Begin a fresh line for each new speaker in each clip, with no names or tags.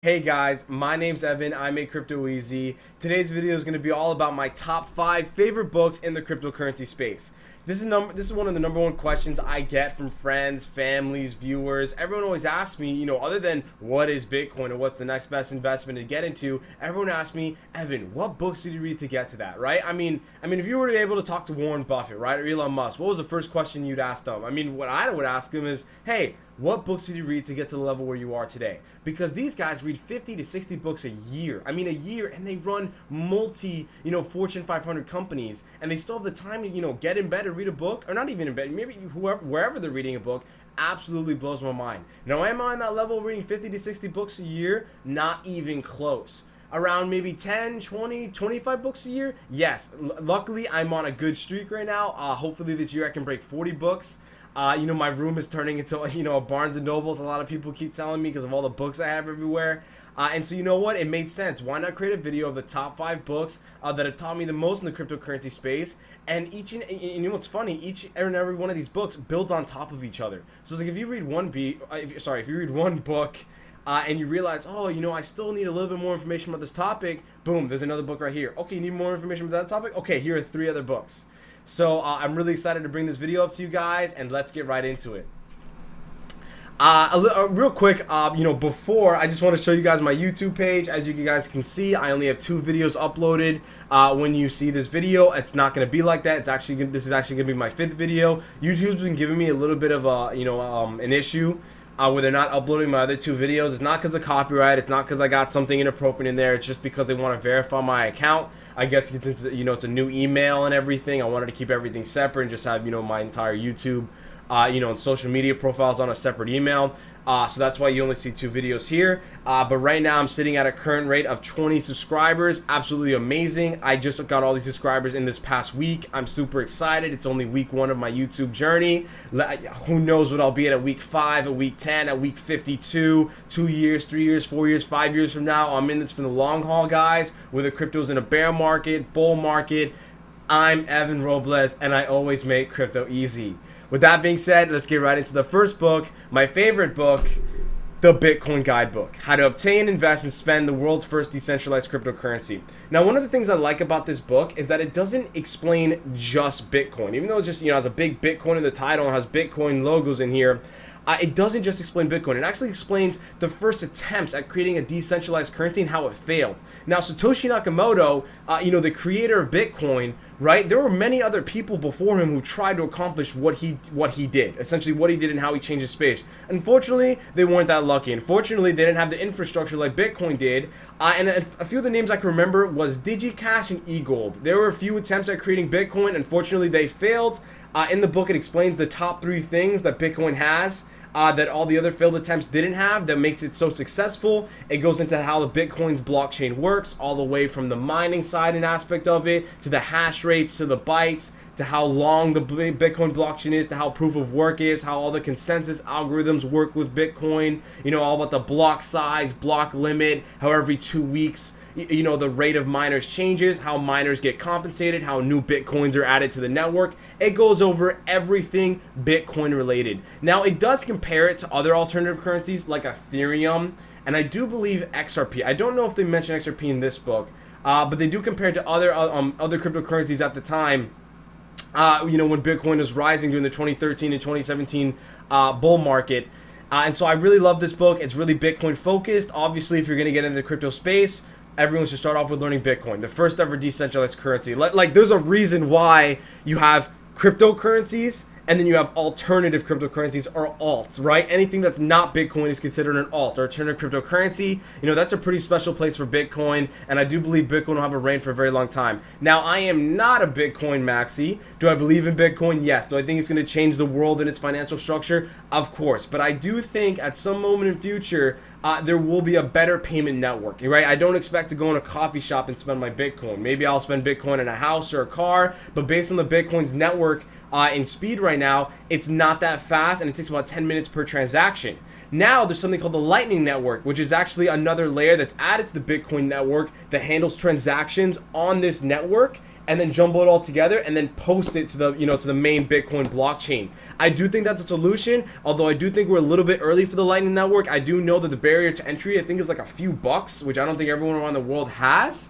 Hey guys, my name's Evan. I make crypto easy. Today's video is going to be all about my top 5 favorite books in the cryptocurrency space. This is one of the number one questions I get from friends, families, viewers. Everyone always asks me, other than what is Bitcoin or what's the next best investment to get into, everyone asks me, Evan, what books did you read to get to that, right? I mean, if you were able to talk to Warren Buffett, right, or Elon Musk, what was the first question you'd ask them? What I would ask them is, hey, what books did you read to get to the level where you are today? Because these guys read 50 to 60 books a year. A year, and they run multi, Fortune 500 companies, and they still have the time to, get in bed and read a book, or not even in bed, maybe wherever they're reading a book. Absolutely blows my mind. Now, am I on that level of reading 50 to 60 books a year? Not even close. Around maybe 10, 20, 25 books a year? Yes. Luckily, I'm on a good streak right now. Hopefully this year I can break 40 books. My room is turning into, a Barnes & Noble's. A lot of people keep telling me because of all the books I have everywhere. And so you know what? It made sense. Why not create a video of the top 5 books that have taught me the most in the cryptocurrency space? And you know what's funny? Each and every one of these books builds on top of each other. So it's like if you read if you read one book, and you realize, I still need a little bit more information about this topic. Boom, there's another book right here. Okay, you need more information about that topic? Okay, here are 3 other books. So I'm really excited to bring this video up to you guys, and let's get right into it. Real quick, before, I just want to show you guys my YouTube page. As you guys can see, I only have 2 videos uploaded. When you see this video, it's not going to be like that. This is actually going to be my 5th video. YouTube's been giving me a little bit of an issue. Where they're not uploading my other 2 videos. It's not because of copyright. It's not because I got something inappropriate in there. It's just because they want to verify my account. I guess it's a new email and everything. I wanted to keep everything separate and just have my entire YouTube, and social media profiles on a separate email. So that's why you only see 2 videos here. But right now I'm sitting at a current rate of 20 subscribers. Absolutely amazing. I just got all these subscribers in this past week. I'm super excited. It's only week 1 of my YouTube journey. Who knows what I'll be at week 5, at week 10, at week 52, 2 years, 3 years, 4 years, 5 years from now. I'm in this for the long haul, guys. Whether crypto's in a bear market, bull market, I'm Evan Robles, and I always make crypto easy. With that being said, let's get right into the first book, my favorite book, the Bitcoin Guidebook, How to Obtain, Invest, and Spend the World's First Decentralized Cryptocurrency. Now, one of the things I like about this book is that it doesn't explain just Bitcoin. Even though it just, has a big Bitcoin in the title and has Bitcoin logos in here, it doesn't just explain Bitcoin. It actually explains the first attempts at creating a decentralized currency and how it failed. Now, Satoshi Nakamoto, the creator of Bitcoin, right? There were many other people before him who tried to accomplish what he did, essentially what he did and how he changed his space. Unfortunately, they weren't that lucky. Unfortunately, they didn't have the infrastructure like Bitcoin did. And a few of the names I can remember was DigiCash and eGold. There were a few attempts at creating Bitcoin. Unfortunately, they failed. In the book, it explains the top 3 things that Bitcoin has that all the other failed attempts didn't have that makes it so successful. It goes into how the Bitcoin's blockchain works, all the way from the mining side and aspect of it, to the hash rates, to the bytes, to how long the Bitcoin blockchain is, to how proof of work is, how all the consensus algorithms work with Bitcoin, all about the block size, block limit, how every 2 weeks the rate of miners changes, how miners get compensated, how new Bitcoins are added to the network. It goes over everything Bitcoin related. Now, it does compare it to other alternative currencies like Ethereum, and I do believe XRP. I don't know if they mention XRP in this book, but they do compare it to other cryptocurrencies at the time. When Bitcoin was rising during the 2013 and 2017 bull market. And so I really love this book. It's really Bitcoin focused. Obviously, if you're going to get into the crypto space, everyone should start off with learning Bitcoin, the first ever decentralized currency. Like there's a reason why you have cryptocurrencies and then you have alternative cryptocurrencies or alts, right? Anything that's not Bitcoin is considered an alt or alternative cryptocurrency. That's a pretty special place for Bitcoin, and I do believe Bitcoin will have a reign for a very long time. Now, I am not a Bitcoin maxi. Do I believe in Bitcoin? Yes. Do I think it's going to change the world and its financial structure? Of course. But I do think at some moment in future, there will be a better payment network, right? I don't expect to go in a coffee shop and spend my Bitcoin. Maybe I'll spend Bitcoin in a house or a car, but based on the Bitcoin's network in speed right now, it's not that fast, and it takes about 10 minutes per transaction. Now there's something called the Lightning Network, which is actually another layer that's added to the Bitcoin network that handles transactions on this network and then jumble it all together and then post it to the, to the main Bitcoin blockchain. I do think that's a solution, although I do think we're a little bit early for the Lightning Network. I do know that the barrier to entry, I think, is like a few bucks, which I don't think everyone around the world has,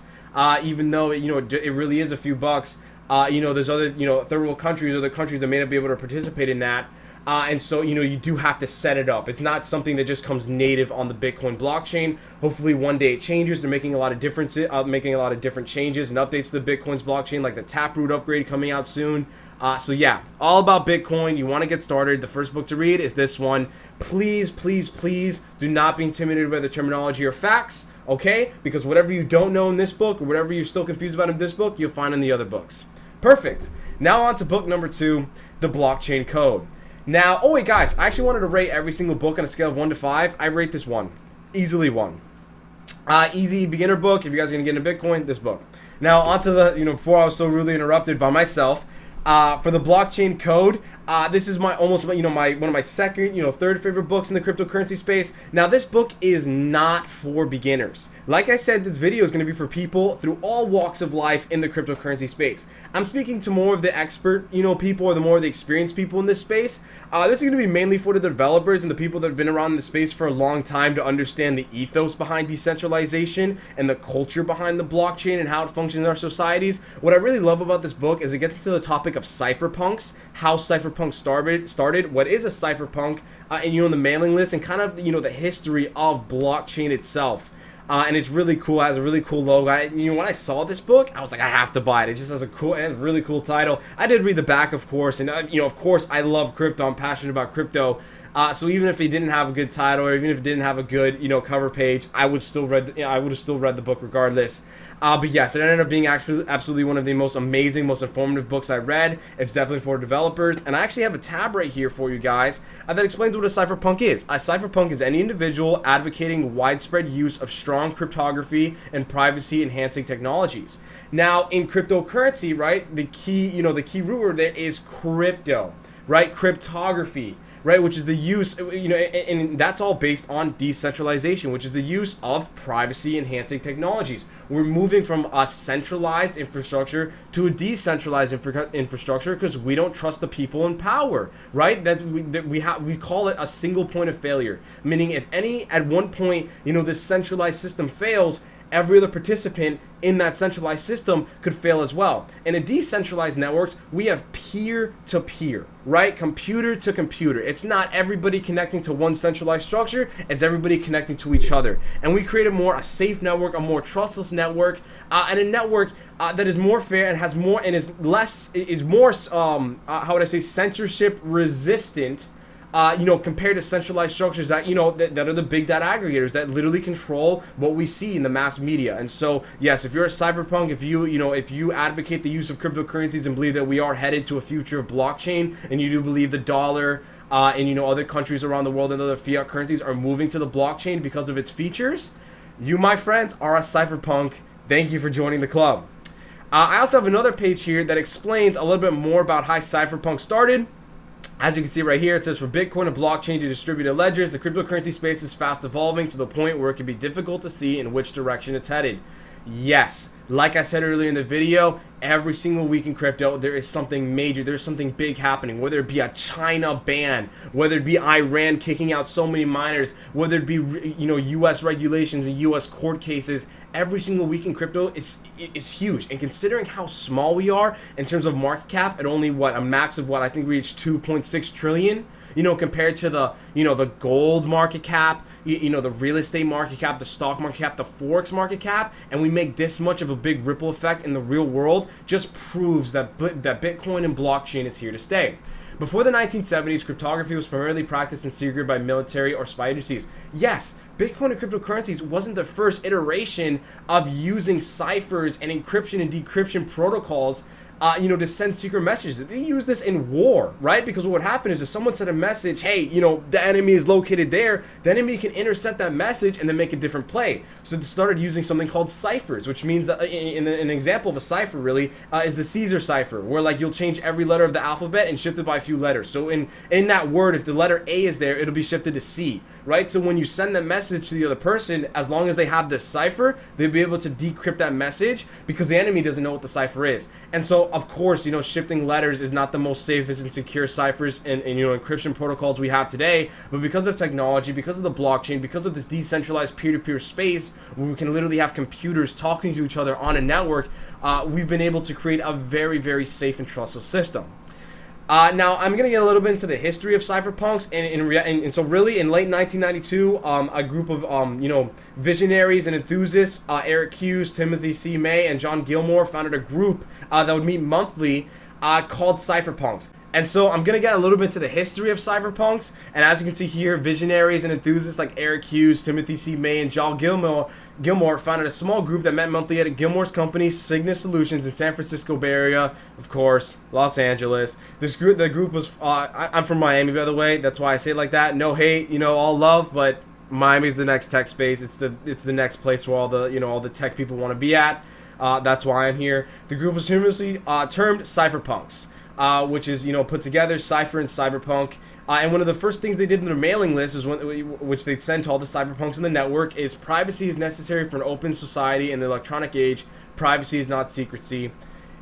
even though, it really is a few bucks. There's other, third world countries, other countries that may not be able to participate in that. And so, you do have to set it up. It's not something that just comes native on the Bitcoin blockchain. Hopefully one day it changes. They're making a lot of different changes and updates to the Bitcoin's blockchain, like the Taproot upgrade coming out soon. So yeah, all about Bitcoin. You want to get started. The first book to read is this one. Please, please, please do not be intimidated by the terminology or facts, okay? Because whatever you don't know in this book, or whatever you're still confused about in this book, you'll find in the other books. Perfect. Now on to book number 2, The Blockchain Code. Now, oh wait guys, I actually wanted to rate every single book on a scale of 1 to 5. I rate this 1. Easily 1. Easy beginner book. If you guys are going to get into Bitcoin, this book. Now, onto the, before I was so rudely interrupted by myself, for the Blockchain Code, this is my almost, one of my second, third favorite books in the cryptocurrency space. Now, this book is not for beginners. Like I said, this video is going to be for people through all walks of life in the cryptocurrency space. I'm speaking to more of the expert, people, or the more of the experienced people in this space. This is going to be mainly for the developers and the people that have been around in the space for a long time to understand the ethos behind decentralization and the culture behind the blockchain and how it functions in our societies. What I really love about this book is it gets to the topic of cypherpunks, how Cypherpunk started, what is a cypherpunk, and the mailing list, and kind of the history of blockchain itself. And it's really cool. It has a really cool logo. When I saw this book, I was like, I have to buy it. It just has a really cool title. I did read the back, of course, and of course, I love crypto. I'm passionate about crypto. So even if it didn't have a good title, or even if it didn't have a good, cover page, I would still I would have still read the book regardless. But yes, it ended up being actually absolutely one of the most amazing, most informative books I read. It's definitely for developers, and I actually have a tab right here for you guys that explains what a cypherpunk is. A cypherpunk is any individual advocating widespread use of strong cryptography and privacy-enhancing technologies. Now, in cryptocurrency, right, the key root word there is crypto, right, cryptography. Right, which is the use, and that's all based on decentralization, which is the use of privacy-enhancing technologies. We're moving from a centralized infrastructure to a decentralized infrastructure because we don't trust the people in power, right? We call it a single point of failure, meaning if at one point, this centralized system fails, every other participant in that centralized system could fail as well. In a decentralized networks, we have peer-to-peer, right? Computer to computer. It's not everybody connecting to one centralized structure, it's everybody connecting to each other. And we create a safe network, a more trustless network, and a network that is more fair and has more, and is more, how would I say, censorship resistant, compared to centralized structures that, that are the big data aggregators that literally control what we see in the mass media. And so, yes, if you're a cypherpunk, if you advocate the use of cryptocurrencies and believe that we are headed to a future of blockchain, and you do believe the dollar, and, other countries around the world and other fiat currencies are moving to the blockchain because of its features, you, my friends, are a cypherpunk. Thank you for joining the club. I also have another page here that explains a little bit more about how Cypherpunk started. As you can see right here, it says for Bitcoin and blockchain to distributed ledgers, the cryptocurrency space is fast evolving to the point where it can be difficult to see in which direction it's headed. Yes, like I said earlier in the video, every single week in crypto, there is something major, there's something big happening, whether it be a China ban, whether it be Iran kicking out so many miners, whether it be, US regulations and US court cases. Every single week in crypto is huge. And considering how small we are in terms of market cap at only a max of I think we reached 2.6 trillion, compared to the, the gold market cap, the real estate market cap, the stock market cap, the Forex market cap, and we make this much of a big ripple effect in the real world, just proves that Bitcoin and blockchain is here to stay. Before the 1970s, cryptography was primarily practiced in secret by military or spy agencies. Yes, Bitcoin and cryptocurrencies wasn't the first iteration of using ciphers and encryption and decryption protocols to send secret messages. They use this in war, right? Because what would happen is if someone sent a message, hey, the enemy is located there, the enemy can intercept that message and then make a different play. So they started using something called ciphers, which means that an example of a cipher really is the Caesar cipher, where like you'll change every letter of the alphabet and shift it by a few letters. So in that word, if the letter A is there, it'll be shifted to C, right? So when you send that message to the other person, as long as they have this cipher, they'll be able to decrypt that message because the enemy doesn't know what the cipher is. And so, of course, shifting letters is not the most safest and secure ciphers and encryption protocols we have today. But because of technology, because of the blockchain, because of this decentralized peer-to-peer space where we can literally have computers talking to each other on a network, we've been able to create a very, very safe and trusted system. Now, I'm going to get a little bit into the history of cypherpunks, and so really in late 1992, a group of, visionaries and enthusiasts, Eric Hughes, Timothy C. May, and John Gilmore founded a group that would meet monthly called Cypherpunks. And so I'm going to get a little bit into the history of cypherpunks, and as you can see here, visionaries and enthusiasts like Eric Hughes, Timothy C. May, and John Gilmore founded a small group that met monthly at Gilmore's company, Cygnus Solutions, in San Francisco Bay Area, of course, Los Angeles. The group was, I'm from Miami, by the way, that's why I say it like that. No hate, all love, but Miami's the next tech space. It's the next place where all the tech people want to be at. That's why I'm here. The group was humorously termed cypherpunks. Which is, put together, Cypher and Cyberpunk. And one of the first things they did in their mailing list, which they'd send to all the cyberpunks in the network, is privacy is necessary for an open society in the electronic age. Privacy is not secrecy.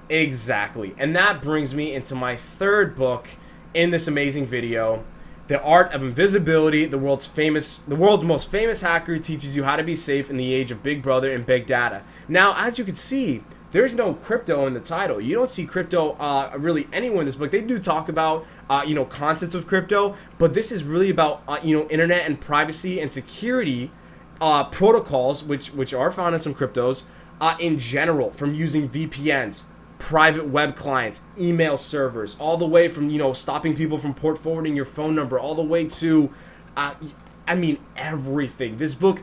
Exactly. And that brings me into my third book in this amazing video, The Art of Invisibility, the world's most famous hacker who teaches you how to be safe in the age of Big Brother and Big Data. Now, as you can see, there's no crypto in the title. You don't see crypto really anywhere in this book. They do talk about concepts of crypto, but this is really about internet and privacy and security protocols, which are found in some cryptos in general, from using VPNs, private web clients, email servers, all the way from stopping people from port forwarding your phone number, all the way to everything. This book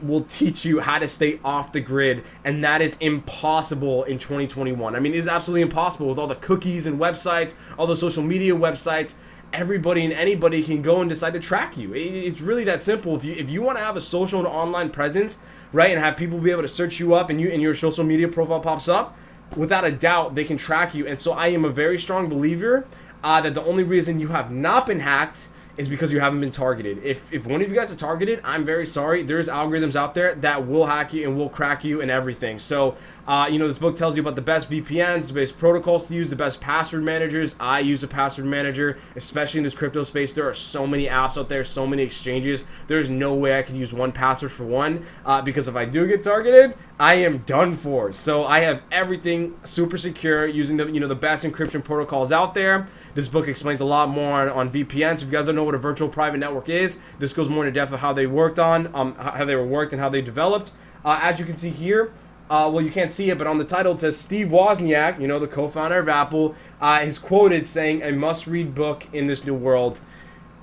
will teach you how to stay off the grid, and that is impossible in 2021. It is absolutely impossible with all the cookies and websites, all the social media websites. Everybody and anybody can go and decide to track you. It's really that simple. If you want to have a social and online presence, right, and have people be able to search you up and your social media profile pops up, without a doubt, they can track you. And so I am a very strong believer that the only reason you have not been hacked is because you haven't been targeted. If one of you guys are targeted, I'm very sorry. There's algorithms out there that will hack you and will crack you and everything. So, this book tells you about the best VPNs, the best protocols to use, the best password managers. I use a password manager, especially in this crypto space. There are so many apps out there, so many exchanges. There's no way I can use one password for one because if I do get targeted, I am done for. So I have everything super secure using the best encryption protocols out there. This book explains a lot more on VPNs. If you guys don't know what a virtual private network is, this goes more into depth of how they worked how they were worked and how they developed. As you can see here, well, you can't see it, but on the title it says Steve Wozniak, the co-founder of Apple, is quoted saying a must-read book in this new world.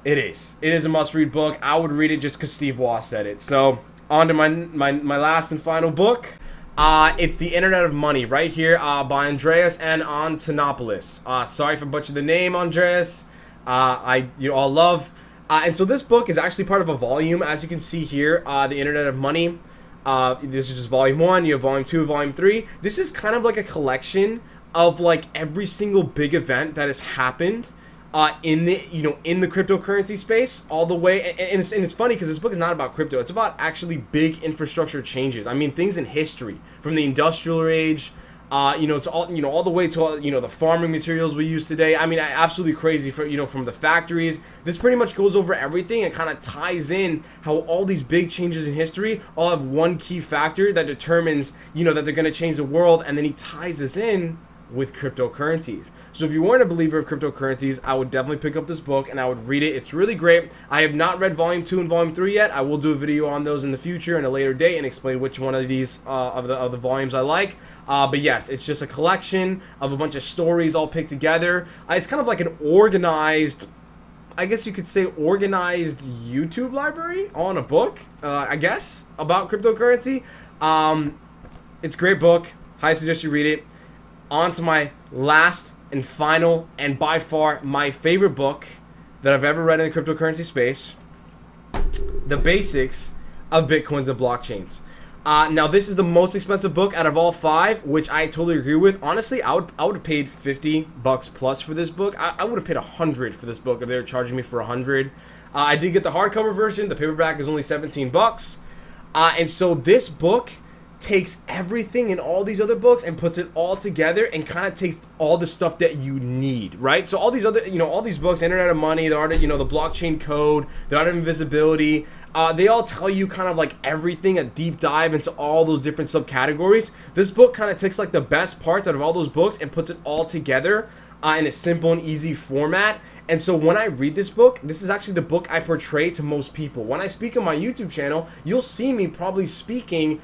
It is a must-read book. I would read it just because Steve Woz said it. So on to my last and final book. It's The Internet of Money, right here, by Andreas and Antonopoulos. Sorry if I butchered the name, Andreas. You all love. And so this book is actually part of a volume, as you can see here, The Internet of Money. This is just volume 1. You have volume 2, volume 3. This is kind of like a collection of like every single big event that has happened in the cryptocurrency space, all the way. And it's funny because this book is not about crypto. It's about actually big infrastructure changes. Things in history from the industrial age. It's all the way to the farming materials we use today. Absolutely crazy from the factories. This pretty much goes over everything and kind of ties in how all these big changes in history all have one key factor that determines that they're going to change the world, and then he ties this in with cryptocurrencies. So if you weren't a believer of cryptocurrencies, I would definitely pick up this book and I would read it. It's really great. I have not read volume 2 and volume 3 yet. I will do a video on those in the future in a later date and explain which one of these of the volumes I like. But yes, it's just a collection of a bunch of stories all picked together. It's kind of like an organized, I guess you could say, organized YouTube library on a book, I guess, about cryptocurrency. It's a great book. I suggest you read it. on to my last and final, and by far my favorite book that I've ever read in the cryptocurrency space, The Basics of Bitcoins and Blockchains. Now, this is the most expensive book out of all 5, which I totally agree with. Honestly, I would have paid $50 plus for this book. I would have paid $100 for this book if they were charging me for $100. I did get the hardcover version. The paperback is only $17. And so this book takes everything in all these other books and puts it all together and kind of takes all the stuff that you need, right? So all these other, all these books, Internet of Money, the Art of, the Blockchain Code, the Art of Invisibility, they all tell you kind of like everything, a deep dive into all those different subcategories. This book kind of takes like the best parts out of all those books and puts it all together in a simple and easy format. And so when I read this book, this is actually the book I portray to most people. When I speak on my YouTube channel, you'll see me probably speaking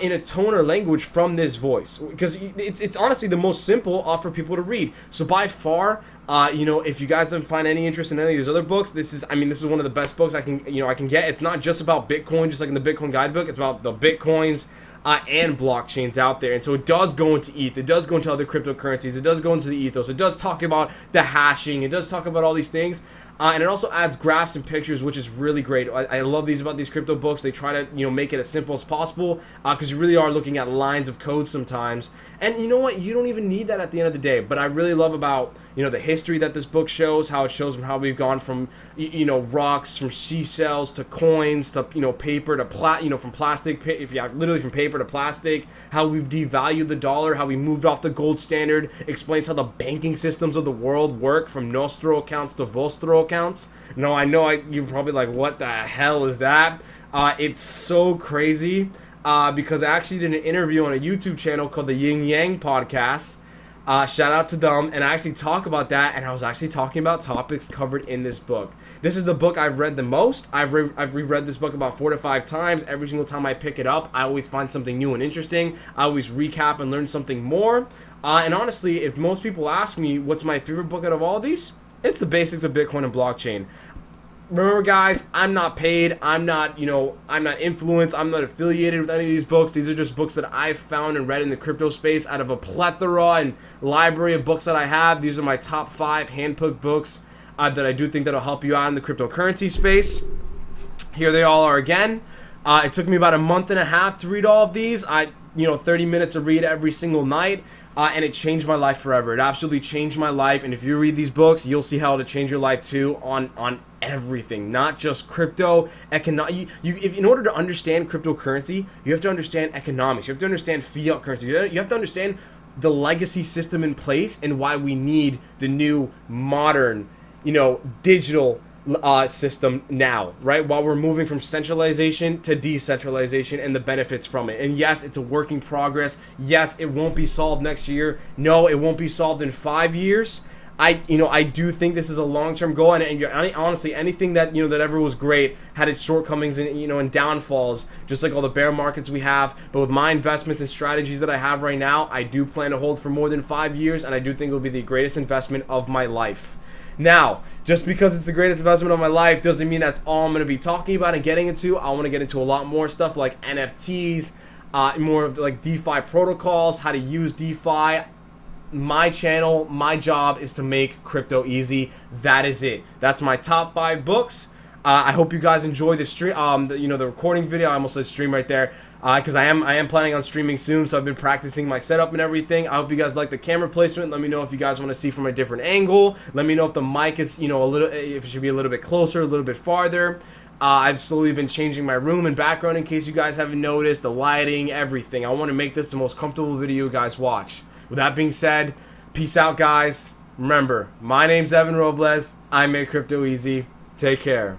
in a tone or language from this voice, because it's honestly the most simple for people to read. So by far, if you guys don't find any interest in any of these other books, this is one of the best books I can get. It's not just about Bitcoin, just like in the Bitcoin Guidebook. It's about the Bitcoins and blockchains out there. And so it does go into ETH, it does go into other cryptocurrencies, it does go into the ethos, it does talk about the hashing, it does talk about all these things, and it also adds graphs and pictures, which is really great. I love these about these crypto books. They try to make it as simple as possible, because you really are looking at lines of code sometimes, and you know what, you don't even need that at the end of the day. But I really love about the history that this book shows, how it shows from how we've gone from rocks, from seashells to coins to paper to from plastic, literally from paper to plastic, how we've devalued the dollar, how we moved off the gold standard, explains how the banking systems of the world work, from nostro accounts to vostro accounts. No, I know you're probably like, what the hell is that? It's so crazy, because I actually did an interview on a YouTube channel called the Yin Yang Podcast. Shout out to them, and I actually talk about that, and I was actually talking about topics covered in this book. This is the book I've read the most. I've reread this book about 4 to 5 times. Every single time I pick it up, I always find something new and interesting. I always recap and learn something more. And honestly, if most people ask me what's my favorite book out of all of these, it's The Basics of Bitcoin and Blockchain. Remember, guys, I'm not paid, I'm not influenced, I'm not affiliated with any of these books. These are just books that I've found and read in the crypto space out of a plethora and library of books that I have. These are my top 5 hand-picked books that I do think that'll help you out in the cryptocurrency space. Here they all are again. It took me about a month and a half to read all of these. 30 minutes to read every single night, and it changed my life forever. It absolutely changed my life, and if you read these books, you'll see how it'll change your life too on everything, not just crypto. If in order to understand cryptocurrency, you have to understand economics, you have to understand fiat currency, you have to understand the legacy system in place and why we need the new modern, digital system now, right? While we're moving from centralization to decentralization and the benefits from it. And yes, it's a work in progress. Yes, it won't be solved next year. No, it won't be solved in 5 years. I do think this is a long-term goal, and honestly, anything that that ever was great had its shortcomings and and downfalls, just like all the bear markets we have. But with my investments and strategies that I have right now, I do plan to hold for more than 5 years, and I do think it will be the greatest investment of my life. Now, just because it's the greatest investment of my life doesn't mean that's all I'm going to be talking about and getting into. I want to get into a lot more stuff like NFTs, more of like DeFi protocols, how to use DeFi. My channel, my job is to make crypto easy. That is it. That's my top 5 books. I hope you guys enjoy the stream, the recording video. I almost said stream right there, because I am planning on streaming soon. So I've been practicing my setup and everything. I hope you guys like the camera placement. Let me know if you guys want to see from a different angle. Let me know if the mic is, if it should be a little bit closer, a little bit farther. I've slowly been changing my room and background in case you guys haven't noticed, the lighting, everything. I want to make this the most comfortable video you guys watch. With that being said, peace out, guys. Remember, my name's Evan Robles. I make crypto easy. Take care.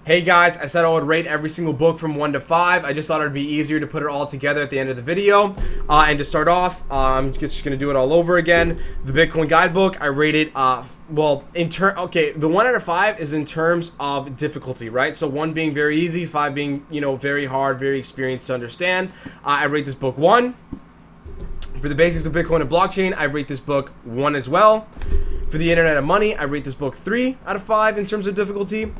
Hey guys, I said I would rate every single book from 1 to 5. I just thought it would be easier to put it all together at the end of the video. And to start off, I'm just going to do it all over again. The Bitcoin Guidebook, I rated, the 1 out of 5 is in terms of difficulty, right? So 1 being very easy, 5 being, very hard, very experienced to understand. I rate this book 1. For the Basics of Bitcoin and Blockchain, I rate this book 1 as well. For the Internet of Money, I rate this book 3 out of 5 in terms of difficulty.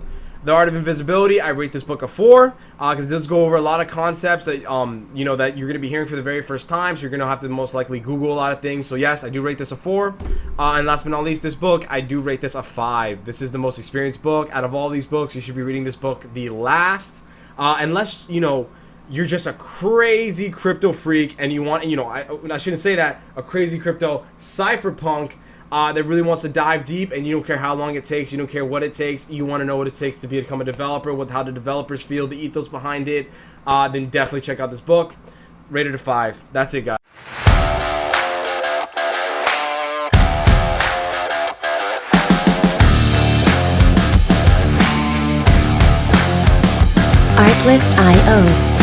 The Art of Invisibility, I rate this book a 4 because it does go over a lot of concepts that you know, that you're going to be hearing for the very first time, so you're going to have to most likely Google a lot of things. So yes, I do rate this a 4. And last but not least, this book, I do rate this a 5. This is the most experienced book out of all these books. You should be reading this book the last, unless, you know, you're just a crazy crypto freak and you want, you know, I shouldn't say that, a crazy crypto cypherpunk that really wants to dive deep, and you don't care how long it takes, you don't care what it takes, you want to know what it takes to become a developer, with how the developers feel, the ethos behind it, then definitely check out this book. Rated a 5. That's it, guys.
Artlist.io